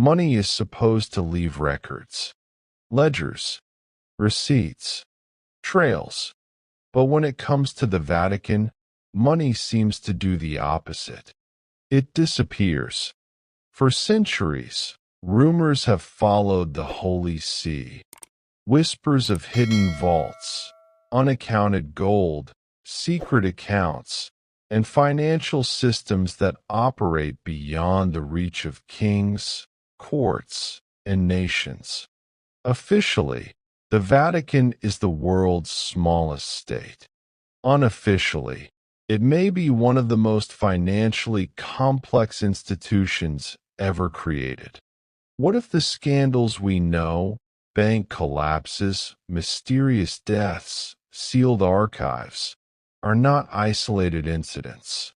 Money is supposed to leave records, ledgers, receipts, trails. But when it comes to the Vatican, money seems to do the opposite. It disappears. For centuries, rumors have followed the Holy See. Whispers of hidden vaults, unaccounted gold, secret accounts, and financial systems that operate beyond the reach of kings, courts, and nations. Officially, the Vatican is the world's smallest state. Unofficially, it may be one of the most financially complex institutions ever created. What if the scandals we know, bank collapses, mysterious deaths, sealed archives, are not isolated incidents?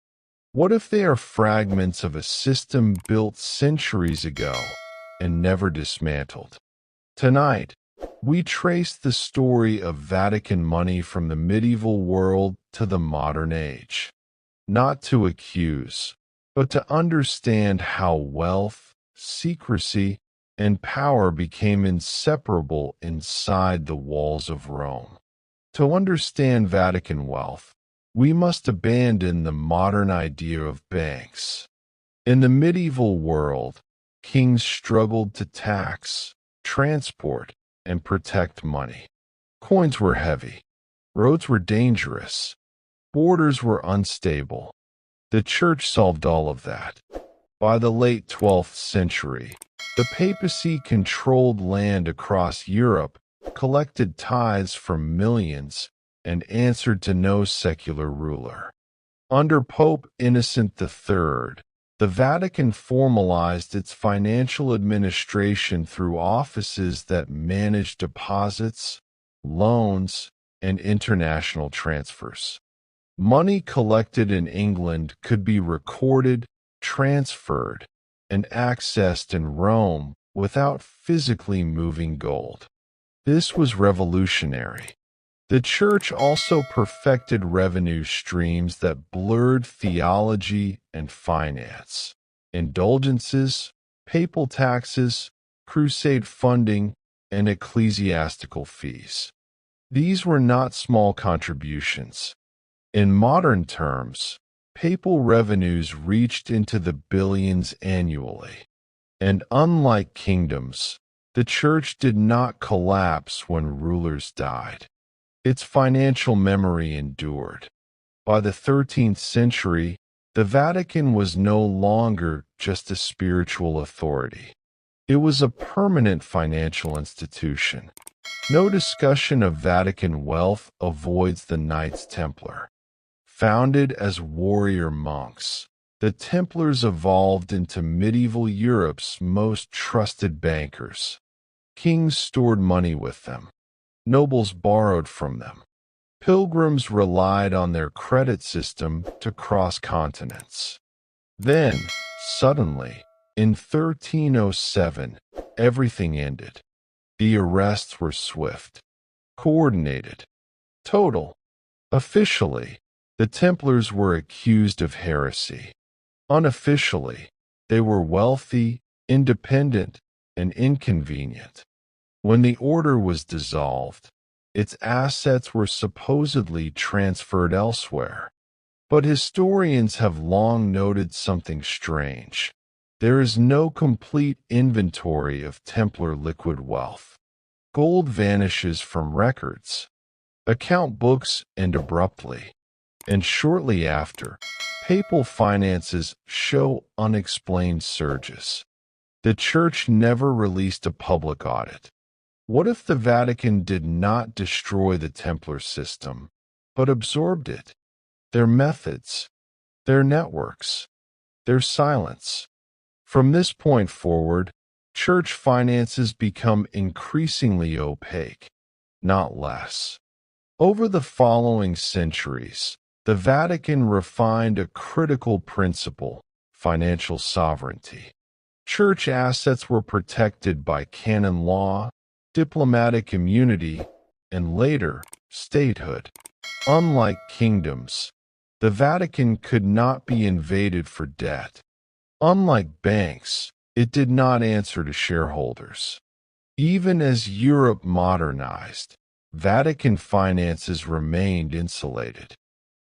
What if they are fragments of a system built centuries ago and never dismantled? Tonight, we trace the story of Vatican money from the medieval world to the modern age, not to accuse, but to understand how wealth, secrecy, and power became inseparable inside the walls of Rome. To understand Vatican wealth, we must abandon the modern idea of banks. In the medieval world, kings struggled to tax, transport, and protect money. Coins were heavy, roads were dangerous, borders were unstable. The church solved all of that. By the late 12th century, the papacy controlled land across Europe, collected tithes from millions, and answered to no secular ruler. Under Pope Innocent III, the Vatican formalized its financial administration through offices that managed deposits, loans, and international transfers. Money collected in England could be recorded, transferred, and accessed in Rome without physically moving gold. This was revolutionary. The Church also perfected revenue streams that blurred theology and finance. Indulgences, papal taxes, crusade funding, and ecclesiastical fees. These were not small contributions. In modern terms, papal revenues reached into the billions annually. And unlike kingdoms, the Church did not collapse when rulers died. Its financial memory endured. By the 13th century, the Vatican was no longer just a spiritual authority. It was a permanent financial institution. No discussion of Vatican wealth avoids the Knights Templar. Founded as warrior monks, the Templars evolved into medieval Europe's most trusted bankers. Kings stored money with them. Nobles borrowed from them. Pilgrims relied on their credit system to cross continents. Then, suddenly, in 1307, everything ended. The arrests were swift, coordinated, total. Officially, the Templars were accused of heresy. Unofficially, they were wealthy, independent, and inconvenient. When the order was dissolved, its assets were supposedly transferred elsewhere. But historians have long noted something strange. There is no complete inventory of Templar liquid wealth. Gold vanishes from records, account books end abruptly, and shortly after, papal finances show unexplained surges. The Church never released a public audit. What if the Vatican did not destroy the Templar system, but absorbed it? Their methods, their networks, their silence. From this point forward, Church finances become increasingly opaque, not less. Over the following centuries, the Vatican refined a critical principle: financial sovereignty. Church assets were protected by canon law, diplomatic immunity, and later, statehood. Unlike kingdoms, the Vatican could not be invaded for debt. Unlike banks, It did not answer to shareholders. Even as Europe modernized, Vatican finances remained insulated.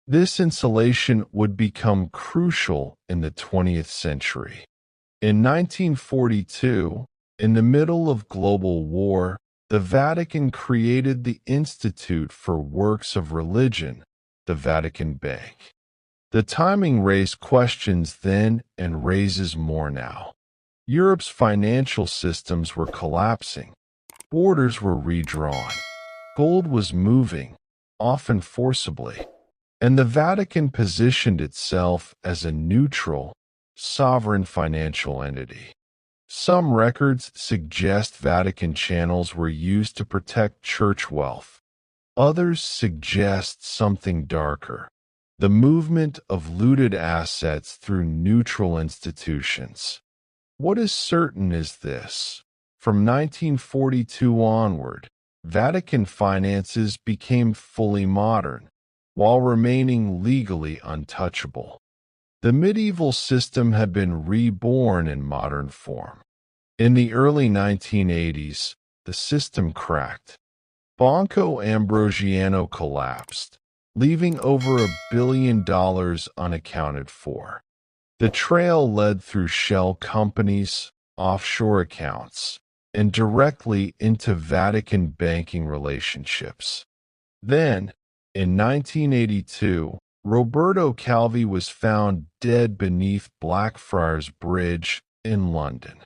This insulation would become crucial in the 20th century. In 1942, in the middle of global war, the Vatican created the Institute for Works of Religion, the Vatican Bank. The timing raised questions then and raises more now. Europe's financial systems were collapsing. Borders were redrawn. Gold was moving, often forcibly, and the Vatican positioned itself as a neutral, sovereign financial entity. Some records suggest Vatican channels were used to protect church wealth. Others suggest something darker: the movement of looted assets through neutral institutions. What is certain is this: from 1942 onward, Vatican finances became fully modern, while remaining legally untouchable. The medieval system had been reborn in modern form. In the early 1980s, the system cracked. Banco Ambrosiano collapsed, leaving over $1 billion unaccounted for. The trail led through shell companies, offshore accounts, and directly into Vatican banking relationships. Then, in 1982, Roberto Calvi was found dead beneath Blackfriars Bridge in London.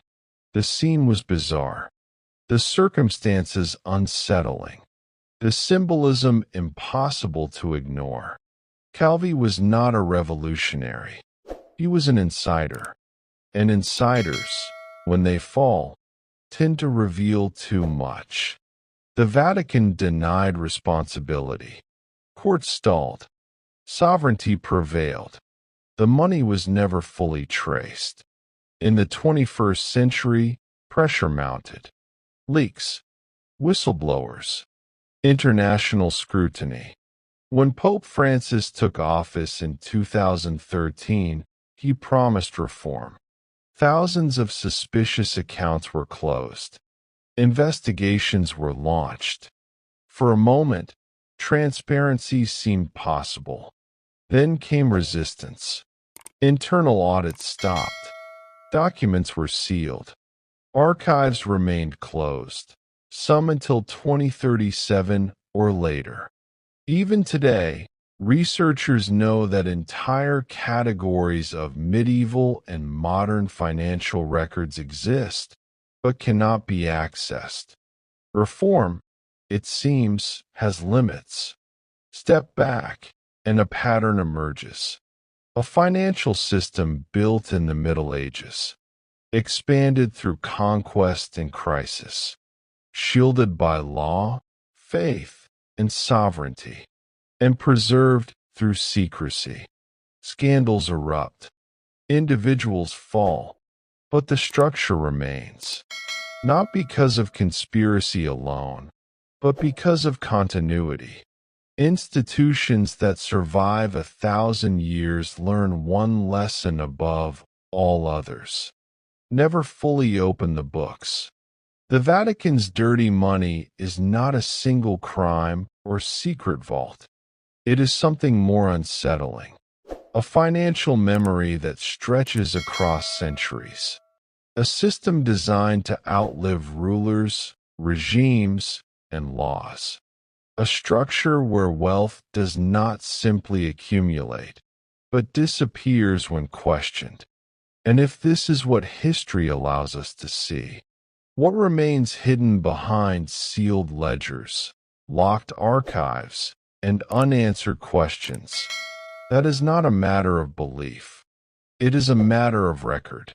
The scene was bizarre, the circumstances unsettling, the symbolism impossible to ignore. Calvi was not a revolutionary. He was an insider. And insiders, when they fall, tend to reveal too much. The Vatican denied responsibility. Courts stalled. Sovereignty prevailed. The money was never fully traced. In the 21st century, pressure mounted. Leaks, whistleblowers, international scrutiny. When Pope Francis took office in 2013, he promised reform. Thousands of suspicious accounts were closed. Investigations were launched. For a moment, transparency seemed possible. Then came resistance. Internal audits stopped. Documents were sealed. Archives remained closed, some until 2037 or later. Even today, researchers know that entire categories of medieval and modern financial records exist, but cannot be accessed. Reform, it seems, has limits. Step back, and a pattern emerges. A financial system built in the Middle Ages, expanded through conquest and crisis, shielded by law, faith, and sovereignty, and preserved through secrecy. Scandals erupt, individuals fall, but the structure remains, not because of conspiracy alone, but because of continuity. Institutions that survive 1,000 years learn one lesson above all others: never fully open the books. The Vatican's dirty money is not a single crime or secret vault. It is something more unsettling: a financial memory that stretches across centuries. A system designed to outlive rulers, regimes, and laws. A structure where wealth does not simply accumulate, but disappears when questioned. And if this is what history allows us to see, what remains hidden behind sealed ledgers, locked archives, and unanswered questions? That is not a matter of belief. It is a matter of record.